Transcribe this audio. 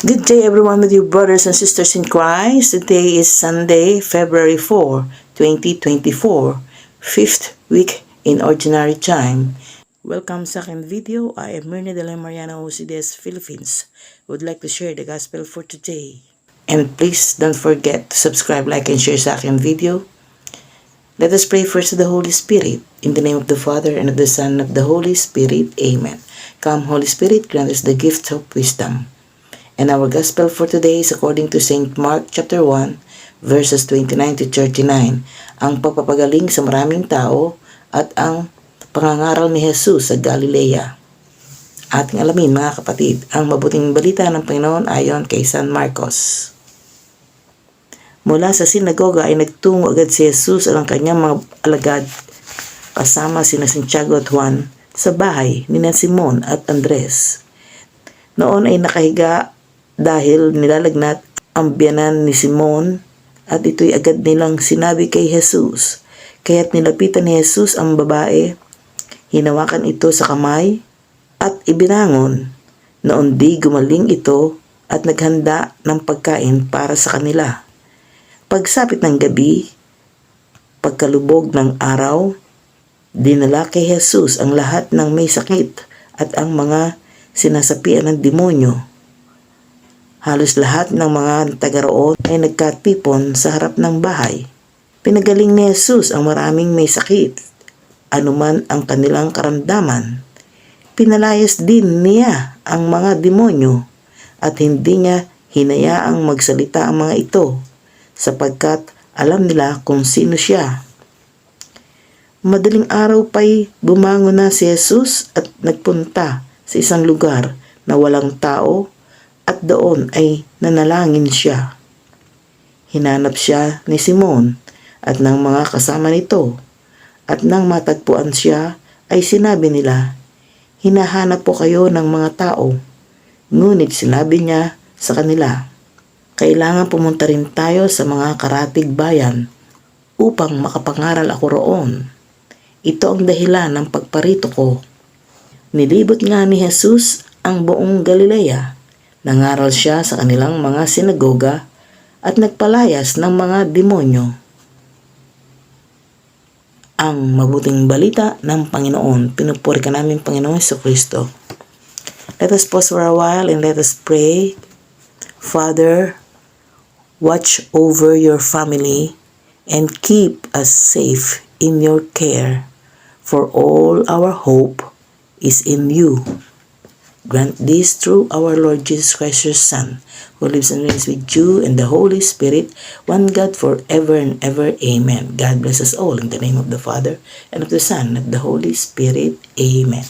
Good day everyone with you brothers and sisters in Christ. Today is Sunday, February 4, 2024, 5th week in Ordinary Time. Welcome sa aking video. I am Myrna de la Mariana OCDS Philippines. Would like to share the gospel for today. And please don't forget to subscribe, like, and share sa aking video. Let us pray first to the Holy Spirit. In the name of the Father, and of the Son, and of the Holy Spirit. Amen. Come, Holy Spirit, grant us the gift of wisdom. And our gospel for today is according to St. Mark chapter 1, verses 29 to 39. Ang pagpapagaling sa maraming tao at ang pangangaral ni Jesus sa Galilea. Ating alamin mga kapatid, ang mabuting balita ng Panginoon ayon kay San Marcos. Mula sa sinagoga ay nagtungo agad si Jesus at ang kanyang mga alagad kasama sina Santiago at Juan sa bahay ni Simon at Andres. Noon ay nakahiga dahil nilalagnat ang biyanan ni Simon at ito'y agad nilang sinabi kay Jesus. Kaya't nilapitan ni Jesus ang babae, hinawakan ito sa kamay at ibinangon. Noon di gumaling ito at naghanda ng pagkain para sa kanila. Pagsapit ng gabi, pagkalubog ng araw, dinala kay Jesus ang lahat ng may sakit at ang mga sinasapian ng demonyo. Halos lahat ng mga taga-roon ay nagkatipon sa harap ng bahay. Pinagaling ni Jesus ang maraming may sakit, anuman ang kanilang karamdaman. Pinalayas din niya ang mga demonyo at hindi niya hinayaang magsalita ang mga ito sapagkat alam nila kung sino siya. Madaling araw pa'y bumangon na si Jesus at nagpunta sa isang lugar na walang tao at doon ay nanalangin siya. Hinanap siya ni Simon at ng mga kasama nito at nang matagpuan siya ay sinabi nila, "Hinahanap po kayo ng mga tao." Ngunit sinabi niya sa kanila, "Kailangan pumunta rin tayo sa mga karatig bayan upang makapangaral ako roon. Ito ang dahilan ng pagparito ko." Nilibot nga ni Jesus ang buong Galilea. Nangaral siya sa kanilang mga sinagoga at nagpalayas ng mga demonyo. Ang mabuting balita ng Panginoon. Pinupuri ka namin, Panginoon Jesucristo. Let us pause for a while and let us pray. Father, watch over your family and keep us safe in your care, for all our hope is in you. Grant this through our Lord Jesus Christ, your Son, who lives and reigns with you and the Holy Spirit, one God forever and ever. Amen. God bless us all in the name of the Father, and of the Son, and of the Holy Spirit. Amen.